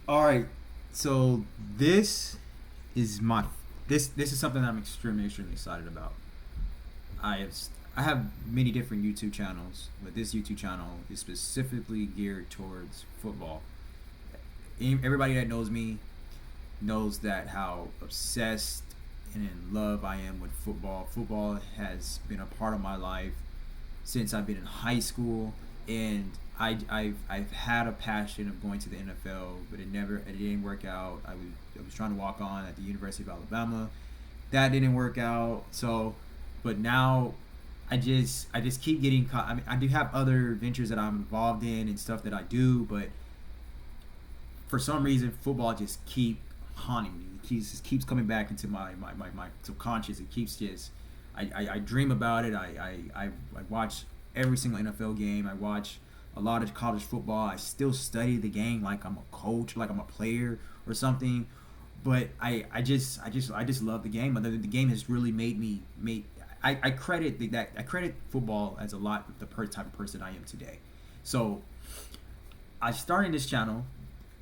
All right. So this is my this is something I'm extremely excited about. I have I have many different YouTube channels, but this YouTube channel is specifically geared towards football. Everybody that knows me knows that how obsessed and in love I am with football. Football has been a part of my life since I've been in high school, and I've had a passion of going to the NFL, but it didn't work out. I was trying to walk on at the University of Alabama, that didn't work out. So, but now I just keep getting caught. I mean, I do have other ventures that I'm involved in and stuff that I do, but for some reason, football just keep haunting me. It keeps coming back into my subconscious. It keeps just I dream about it. I watch every single NFL game. I watch a lot of college football. I still study the game like I'm a coach, like I'm a player or something. But I just love the game. The game has really made. I credit that I credit football as a lot of the type of person I am today. So I started this channel.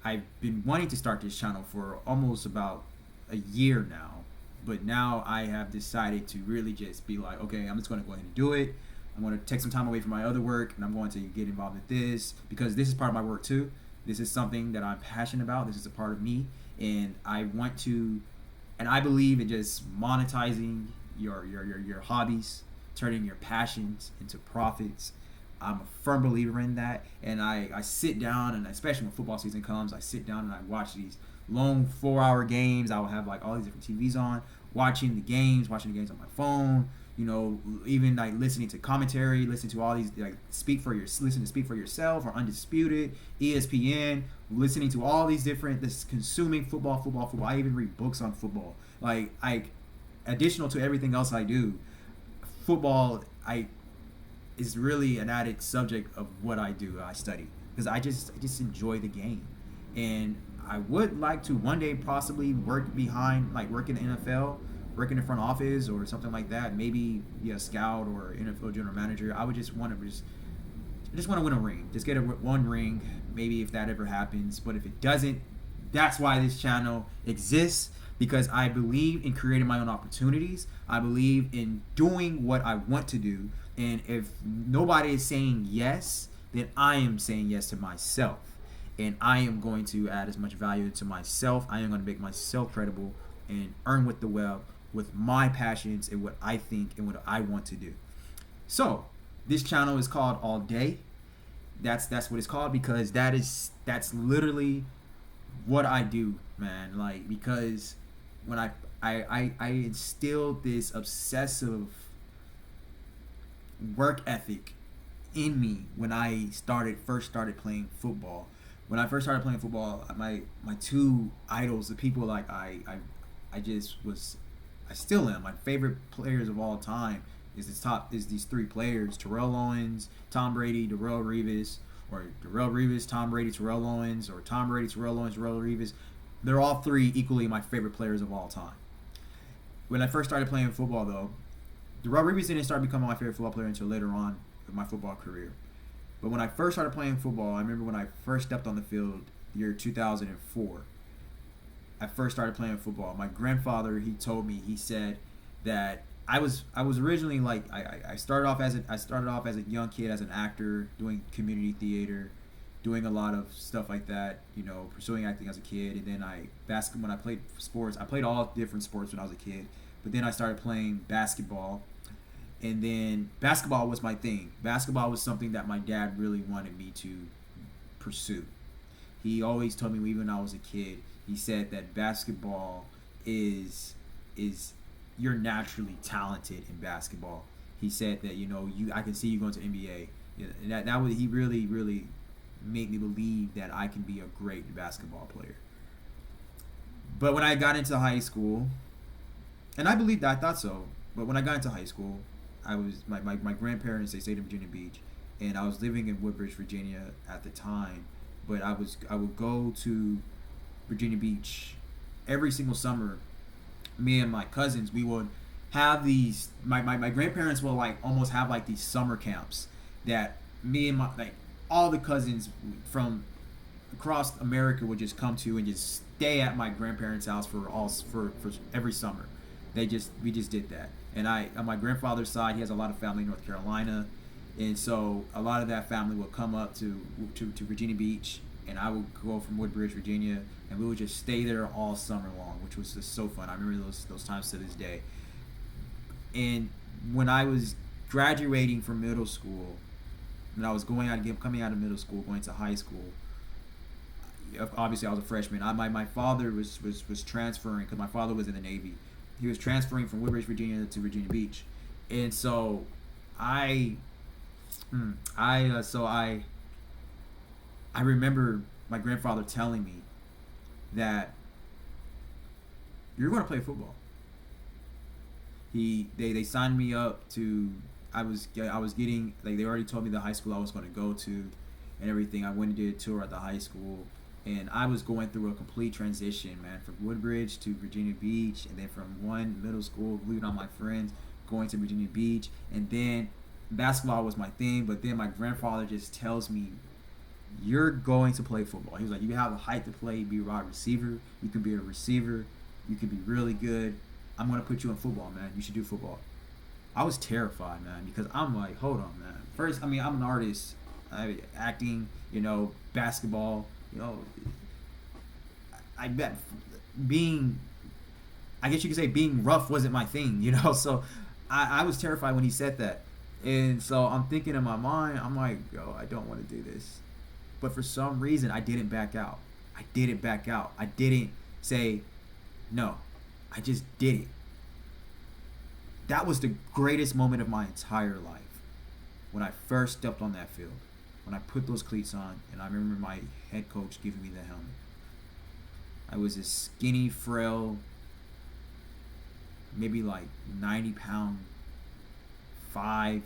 I've been wanting to start this channel for almost about a year now, but now I have decided to really just be like, okay, I'm just going to go ahead and do it. I'm going to take some time away from my other work, and I'm going to get involved with this because this is part of my work too. This is something that I'm passionate about. This is a part of me, and I want to, and I believe in just monetizing your hobbies, turning your passions into profits. I'm a firm believer in that, and I sit down, and especially when football season comes, I sit down and I watch these long 4-hour games. I will have like all these different TVs on, watching the games on my phone. You know, even like listening to commentary, listen to all these like listen to Speak for Yourself or Undisputed, ESPN, listening to all these different this consuming football. I even read books on football. Additional to everything else I do, football is really an added subject of what I do. I study because I just enjoy the game, and I would like to one day possibly work in the NFL, work in the front office or something like that. Maybe be a scout or NFL general manager. I would just want to win a ring. Just get one ring. Maybe if that ever happens, but if it doesn't, that's why this channel exists. Because I believe in creating my own opportunities. I believe in doing what I want to do. And if nobody is saying yes, then I am saying yes to myself. And I am going to add as much value to myself. I am going to make myself credible and earn with the web with my passions and what I think and what I want to do. So this channel is called AlLDaY. That's what it's called because that's literally what I do, man. Like because when I instilled this obsessive work ethic in me when I first started playing football. When I first started playing football, my two idols, the people like I still am. My favorite players of all time is these three players: Terrell Owens, Tom Brady, Darrelle Revis, or Darrelle Revis, Tom Brady, Terrell Owens, or Tom Brady, Terrell Owens, Darrelle Revis. They're all three equally my favorite players of all time. When I first started playing football, though, Darrelle Revis didn't start becoming my favorite football player until later on in my football career. But when I first started playing football, I remember when I first stepped on the field, year 2004. I first started playing football. My grandfather, he told me, he said that I was originally like I started off as a young kid as an actor, doing community theater, doing a lot of stuff like that, pursuing acting as a kid. And then when I played sports, I played all different sports when I was a kid. But then I started playing basketball, and then basketball was my thing. Basketball was something that my dad really wanted me to pursue. He always told me, even when I was a kid, he said that basketball is you're naturally talented in basketball. He said that I can see you going to NBA. That was he really made me believe that I can be a great basketball player. But when I got into high school, and I thought so. But when I got into high school, I was my grandparents, they stayed in Virginia Beach, and I was living in Woodbridge, Virginia at the time. But I would go to Virginia Beach every single summer. Me and my cousins, we would have these. My grandparents will like almost have like these summer camps that me and all the cousins from across America would just come to and just stay at my grandparents' house for every summer. We just did that. And I on my grandfather's side, he has a lot of family in North Carolina, and so a lot of that family would come up to Virginia Beach, and I would go from Woodbridge, Virginia, and we would just stay there all summer long, which was just so fun. I remember those times to this day. And when I was graduating from middle school, when I was coming out of middle school, going to high school, obviously I was a freshman. My father was transferring because my father was in the Navy. He was transferring from Woodbridge, Virginia to Virginia Beach, and so I remember my grandfather telling me that you're going to play football. They signed me up to. I was getting, like, they already told me the high school I was going to go to and everything. I went and did a tour at the high school, and I was going through a complete transition, man, from Woodbridge to Virginia Beach, and then from one middle school, leaving all my friends, going to Virginia Beach, and then basketball was my thing. But then my grandfather just tells me, you're going to play football. He was like, you have the height to play, be a wide receiver, you can be a receiver, you can be really good. I'm going to put you in football, man. You should do football. I was terrified, man, because I'm like, hold on, man. First, I'm an artist, acting, basketball, I bet I guess you could say being rough wasn't my thing, So I was terrified when he said that. And so I'm thinking in my mind, I'm like, yo, I don't want to do this. But for some reason, I didn't back out. I didn't say no. I just did it. That was the greatest moment of my entire life. When I first stepped on that field. When I put those cleats on, and I remember my head coach giving me the helmet. I was a skinny, frail, maybe like 90-pound, 5'9",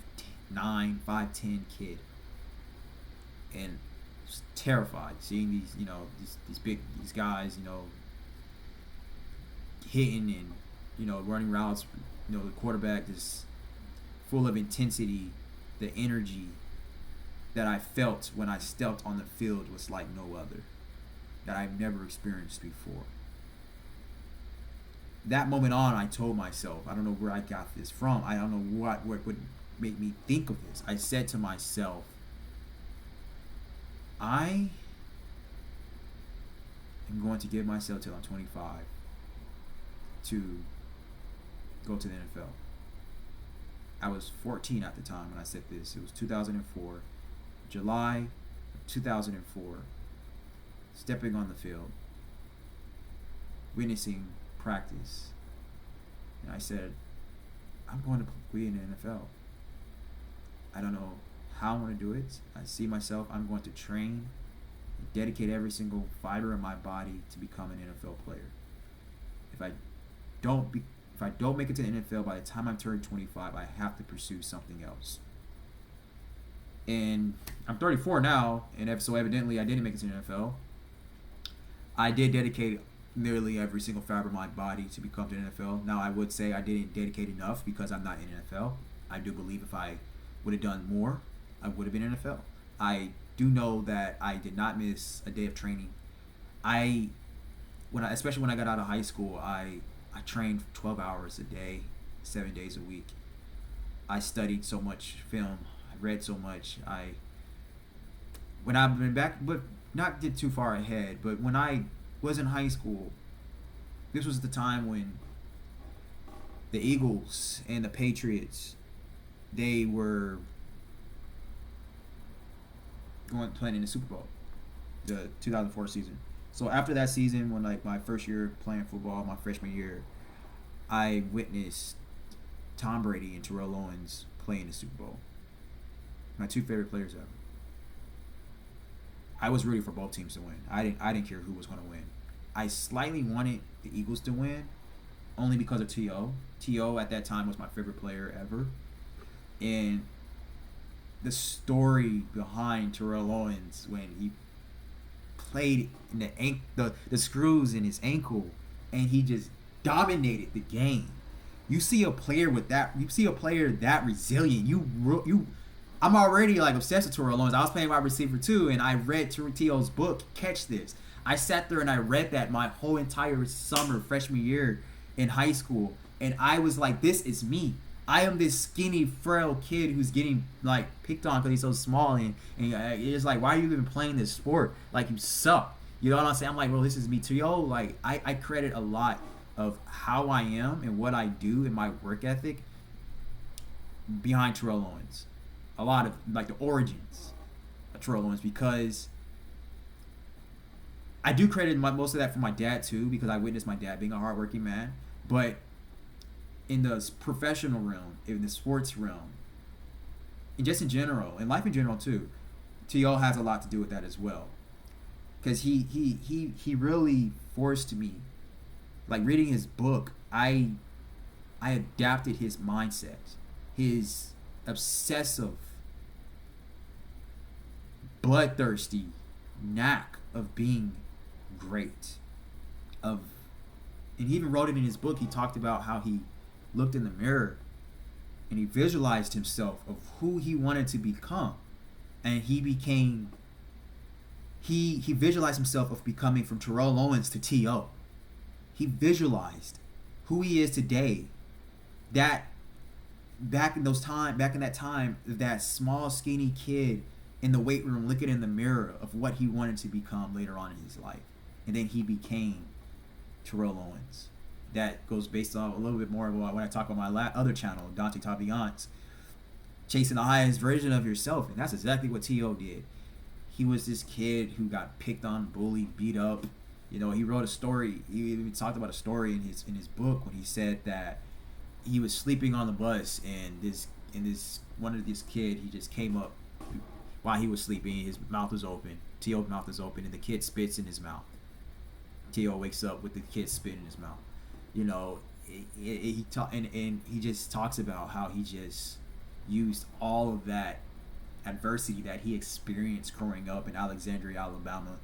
5'10" kid. And just terrified seeing these guys, hitting and, running routes. The quarterback is full of intensity. The energy that I felt when I stepped on the field was like no other, that I've never experienced before. That moment on, I told myself, I don't know where I got this from. I don't know what would make me think of this. I said to myself, I am going to give myself till I'm 25 to go to the NFL. I was 14 at the time when I said this. It was 2004, July 2004, stepping on the field, witnessing practice, and I said, I'm going to be in the NFL. I don't know how I'm going to do it. I see myself, I'm going to train, dedicate every single fiber in my body to become an NFL player. If I don't make it to the NFL by the time I'm turned 25, I have to pursue something else. And I'm 34 now, and so evidently I didn't make it to the NFL. I did dedicate nearly every single fiber of my body to become to the NFL. Now, I would say I didn't dedicate enough because I'm not in the NFL. I do believe if I would have done more, I would have been in the NFL. I do know that I did not miss a day of training. Especially when I got out of high school, I trained 12 hours a day, 7 days a week. I studied so much film. I read so much. When I went back, but not get too far ahead, but when I was in high school, this was the time when the Eagles and the Patriots, they were playing in the Super Bowl, the 2004 season. So after that season, when my first year playing football, my freshman year, I witnessed Tom Brady and Terrell Owens playing the Super Bowl. My two favorite players ever. I was rooting for both teams to win. I didn't care who was going to win. I slightly wanted the Eagles to win, only because of T.O. T.O. at that time was my favorite player ever. And the story behind Terrell Owens when he played in the screws in his ankle, and he just dominated the game. You see a player that resilient. I'm already like obsessed with Terrell Owens. I was playing wide receiver too, and I read T.O.'s book, Catch This. I sat there and I read that my whole entire summer, freshman year in high school, and I was like, this is me. I am this skinny, frail kid who's getting like picked on because he's so small, and it's like, why are you even playing this sport? Like, you suck. You know what I'm saying? I'm like, bro, this is me too. Yo, like, I credit a lot of how I am and what I do in my work ethic behind Terrell Owens. A lot of like the origins of Terrell Owens, because I do credit most of that for my dad too, because I witnessed my dad being a hardworking man. But in the professional realm, in the sports realm, and just in general, in life in general too, T.O. has a lot to do with that as well. Because he really forced me, like reading his book, I adapted his mindset, his obsessive, bloodthirsty knack of being great. And he even wrote it in his book. He talked about how he looked in the mirror and he visualized himself of who he wanted to become, and he visualized himself of becoming from Terrell Owens to T.O. He visualized who he is today. That back in that time, that small skinny kid in the weight room looking in the mirror of what he wanted to become later on in his life, and then he became Terrell Owens. That goes based on a little bit more about when I talk about my other channel, Dante Taviance, chasing the highest version of yourself, and that's exactly what T.O. did. He was this kid who got picked on, bullied, beat up. You know, he wrote a story. He even talked about a story in his book when he said that he was sleeping on the bus, and this kid, he just came up while he was sleeping. His mouth was open. T.O.'s mouth is open, and the kid spits in his mouth. T.O. wakes up with the kid spit in his mouth. You know, he just talks about how he just used all of that adversity that he experienced growing up in Alexandria, Alabama,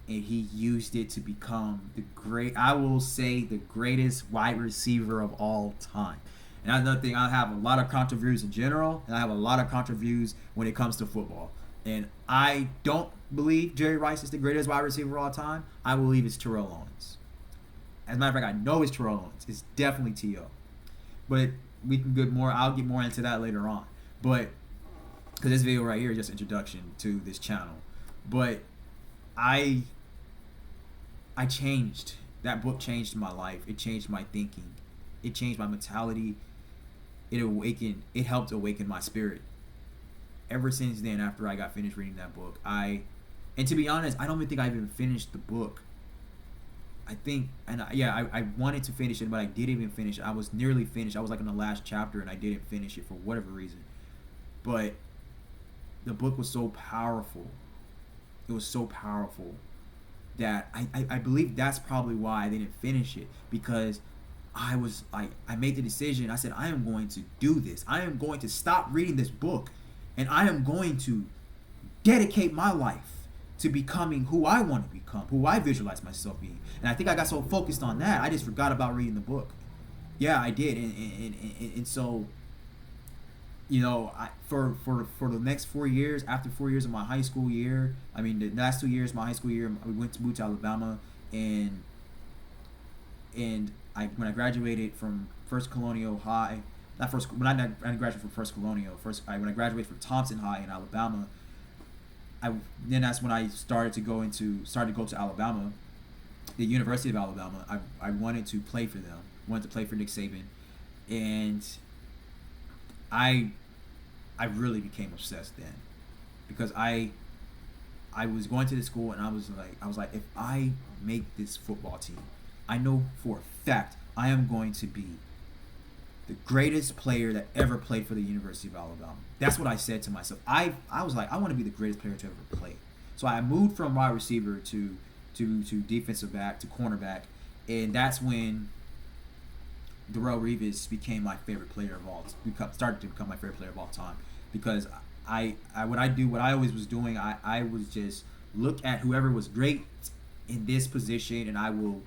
and he used it to become the greatest wide receiver of all time. And that's another thing. I have a lot of contra views in general, and I have a lot of contra views when it comes to football. And I don't believe Jerry Rice is the greatest wide receiver of all time. I believe it's Terrell Owens. As a matter of fact, I know it's Terrell Owens. It's definitely T.O. But we can get more. I'll get more into that later on. But because this video right here is just introduction to this channel. But I changed. That book changed my life. It changed my thinking. It changed my mentality. It helped awaken my spirit. Ever since then, after I got finished reading that book, and to be honest, I don't even think I even finished the book. I wanted to finish it, but I didn't even finish it. I was nearly finished. I was like in the last chapter, and I didn't finish it for whatever reason. But the book was so powerful. It was so powerful that I believe that's probably why I didn't finish it, because I was like, I made the decision. I said, I am going to do this. I am going to stop reading this book, and I am going to dedicate my life to becoming who I want to become, who I visualize myself being. And I think I got so focused on that, I just forgot about reading the book. Yeah, I did. And so, you know, for the next 4 years, after 4 years of my high school year, I mean, the last 2 years of my high school year, we moved to Alabama, and when I graduated from First Colonial High, when I graduated from First Colonial, when I graduated from Thompson High in Alabama, then that's when I started to go to Alabama, the University of Alabama. I wanted to play for them. Wanted to play for Nick Saban, and I really became obsessed then, because I was going to the school, and I was like, if I make this football team, I know for a fact I am going to be the greatest player that ever played for the University of Alabama. That's what I said to myself. I was like, I want to be the greatest player to ever play. So I moved from wide receiver to defensive back to cornerback, and that's when Darrelle Revis became my favorite player of all. Started to become my favorite player of all time, because I always was doing. I was just look at whoever was great in this position, and I will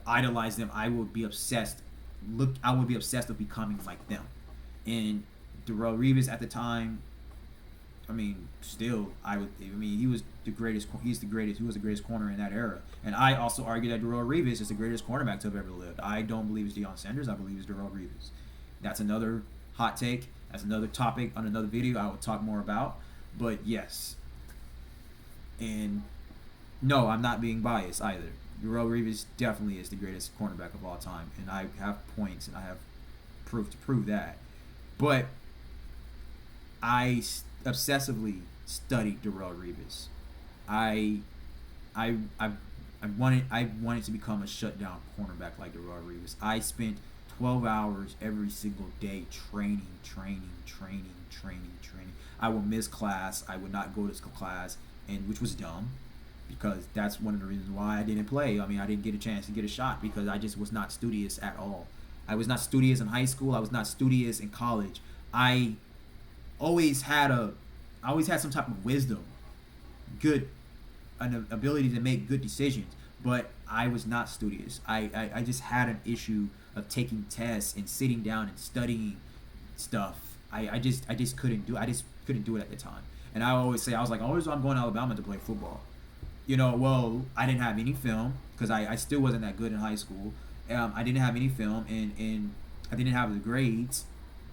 idolize them. I will be obsessed. I would be obsessed with becoming like them. And Darrelle Revis at the time, I mean, still, I would. I mean, he was the greatest. He's the greatest. He was the greatest corner in that era. And I also argue that Darrelle Revis is the greatest cornerback to have ever lived. I don't believe it's Deion Sanders. I believe it's Darrelle Revis. That's another hot take. That's another topic on another video I will talk more about. But yes, and no, I'm not being biased either. Darrelle Revis definitely is the greatest cornerback of all time, and I have points and I have proof to prove that. But I obsessively studied Darrelle Revis. I, I wanted to become a shutdown cornerback like Darrelle Revis. I spent 12 hours every single day training. I would miss class. I would not go to class, and which was dumb, because that's one of the reasons why I didn't play. I mean, I didn't get a chance to get a shot because I just was not studious at all. I was not studious in high school. I was not studious in college. I always had some type of wisdom, an ability to make good decisions, but I was not studious. I just had an issue of taking tests and sitting down and studying stuff. I just couldn't do it at the time. And I always say, I'm going to Alabama to play football. Well, I didn't have any film because I still wasn't that good in high school. I didn't have any film, and I didn't have the grades.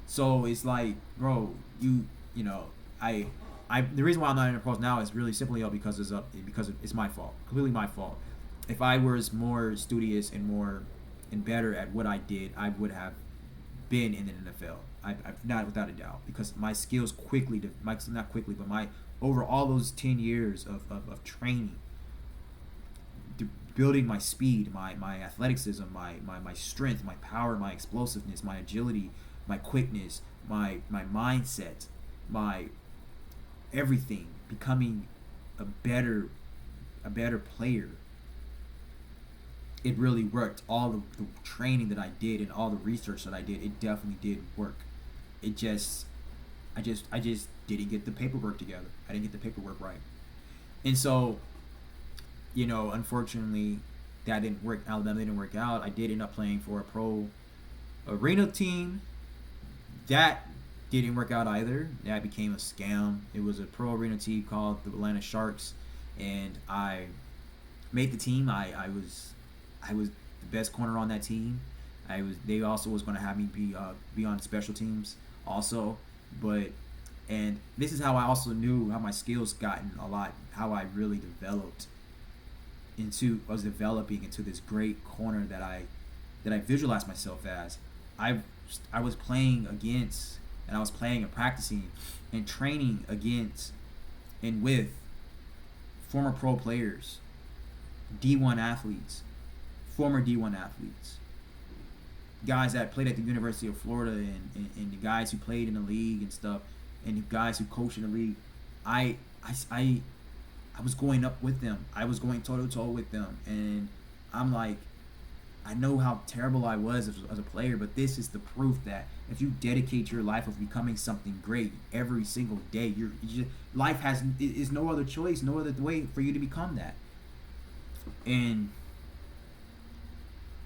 So it's like, bro, the reason why I'm not in the pros now is really simply because it's my fault, completely my fault. If I was more studious and better at what I did, I would have been in the NFL. I've not, without a doubt, because my skills over all those 10 years of training, building my speed, my athleticism, my strength, my power, my explosiveness, my agility, my quickness, my mindset, my everything, becoming a better player. It really worked. All the training that I did and all the research that I did, it definitely did work. I just didn't get the paperwork together. I didn't get the paperwork right. And so, unfortunately, that didn't work. Alabama didn't work out. I did end up playing for a pro arena team. That didn't work out either. That became a scam. It was a pro arena team called the Atlanta Sharks, and I made the team. I was the best corner on that team. They also was going to have me be on special teams also, and this is how I also knew how my skills gotten a lot, how I really was developing into this great corner that I visualized myself as. I was playing against, and I was playing and practicing and training against and with former pro players, D1 athletes, former D1 athletes, guys that played at the University of Florida, and the guys who played in the league and stuff, and the guys who coached in the league. I was going up with them. I was going toe to toe with them, and I'm like, I know how terrible I was as a player, but this is the proof that if you dedicate your life of becoming something great every single day, life is no other choice, no other way for you to become that. And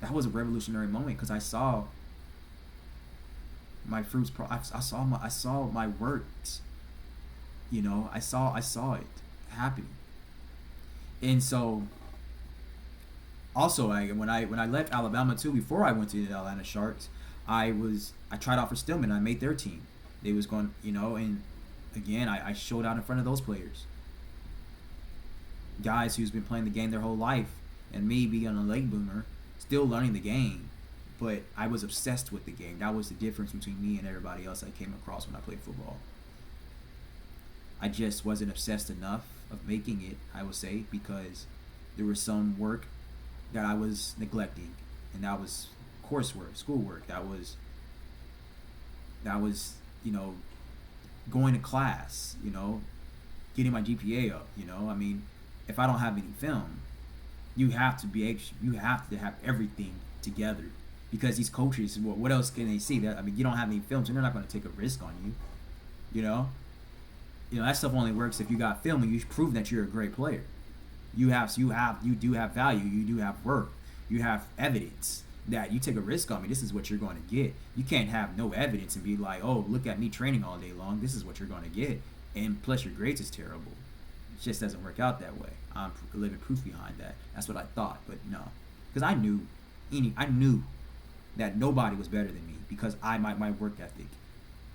that was a revolutionary moment because I saw my fruits. I saw my works. I saw it happening. And so, also, when I left Alabama too, before I went to the Atlanta Sharks, I tried out for Stillman. I made their team. They was going, and again, I showed out in front of those players, guys who's been playing the game their whole life, and me being a late bloomer, still learning the game, but I was obsessed with the game. That was the difference between me and everybody else I came across when I played football. I just wasn't obsessed enough of making it, I would say, because there was some work that I was neglecting, and that was coursework, schoolwork. That was going to class, getting my GPA up. I mean, if I don't have any film, you have to have everything together, because these coaches, what else can they see? That, I mean, you don't have any film, so they're not going to take a risk on you. That stuff only works if you got film and you prove that you're a great player. You do have value. You do have work. You have evidence that you take a risk on me. This is what you're going to get. You can't have no evidence and be like, oh, look at me training all day long. This is what you're going to get. and plus your grades is terrible. It just doesn't work out that way. I'm living proof behind that. That's what I thought, but no, because I knew that nobody was better than me because my work ethic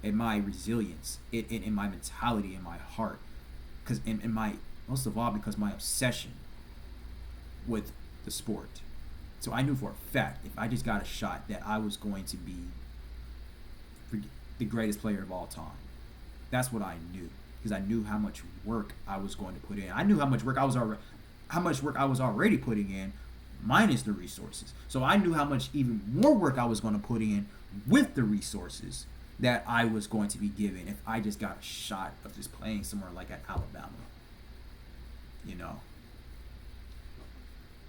and my resilience, in my mentality, in my heart, because in my most of all because my obsession with the sport. So I knew for a fact if I just got a shot that I was going to be the greatest player of all time. That's what I knew because I knew how much work I was going to put in. I knew how much work I was already putting in, minus the resources. So I knew how much even more work I was going to put in with the resources that I was going to be given if I just got a shot of just playing somewhere like at Alabama. You know.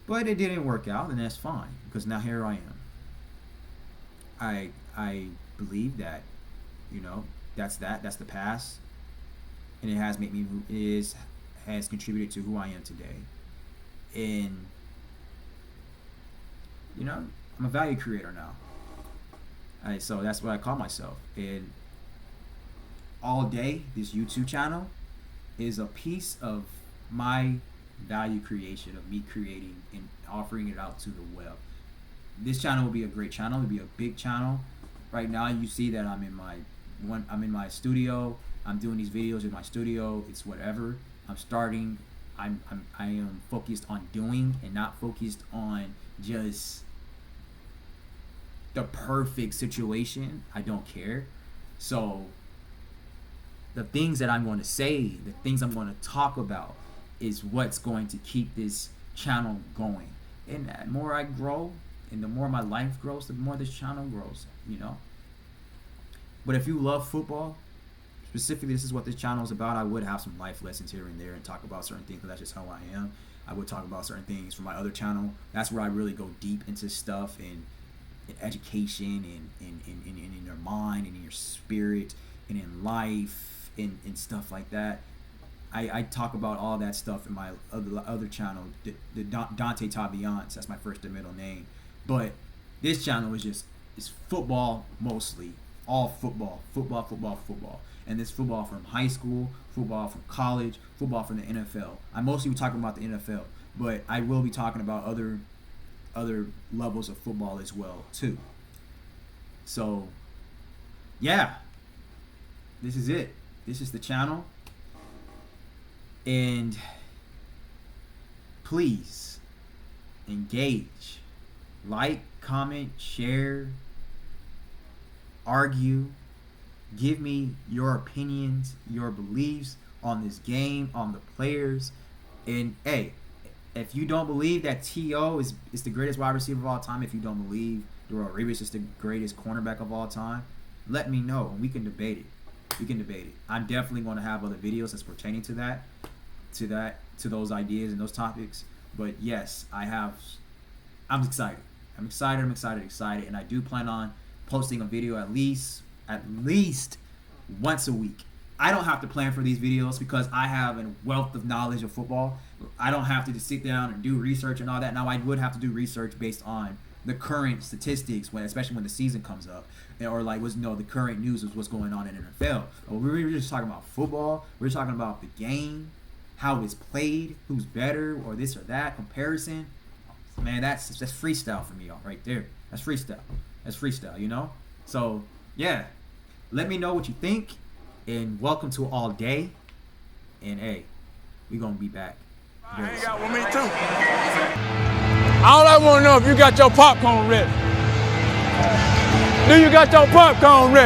But it didn't work out, and that's fine because now here I am. I believe that, you know, that's the past, and it has made me has contributed to who I am today. And you know, I'm a value creator now. So that's what I call myself. And AlLDaY, this YouTube channel, is a piece of my value creation, of me creating and offering it out to the web. This channel will be a great channel. It'll be a big channel. Right now, you see that I'm in my studio. I'm doing these videos in my studio. It's whatever. I'm starting. I am focused on doing and not focused on just the perfect situation. I don't care. So the things that I'm going to say, the things I'm going to talk about is what's going to keep this channel going. And the more I grow and the more my life grows, the more this channel grows, you know. But if you love football, specifically this is what this channel is about, I would have some life lessons here and there and talk about certain things because that's just how I am. I would talk about certain things from my other channel. That's where I really go deep into stuff and in education and in your mind and in your spirit and in life and stuff like that. I talk about all that stuff in my other channel, the Dante Taviance. That's my first and middle name. But this channel is football mostly, all football. And this football from high school, football from college, football from the NFL. I mostly be talking about the NFL, but I will be talking about other levels of football as well too. So yeah, this is it. This is the channel. And please engage, like, comment, share, argue, give me your opinions, your beliefs on this game, on the players. And hey, if you don't believe that T.O. is the greatest wide receiver of all time, if you don't believe Darrelle Revis is the greatest cornerback of all time, let me know and we can debate it. I'm definitely going to have other videos that's pertaining to those ideas and those topics. But yes, I'm excited, and I do plan on posting a video at least once a week. I don't have to plan for these videos because I have a wealth of knowledge of football. I don't have to just sit down and do research and all that. Now I would have to do research based on the current statistics, especially when the season comes up, or the current news is what's going on in NFL. We're just talking about football. We're talking about the game, how it's played, who's better, or this or that comparison. Man, that's freestyle for me, y'all, right there. That's freestyle, you know. So yeah, let me know what you think, and welcome to AlLDaY. And hey, we gonna be back. Hang out with me too. All I want to know if you got your popcorn ready. Do you got your popcorn ready?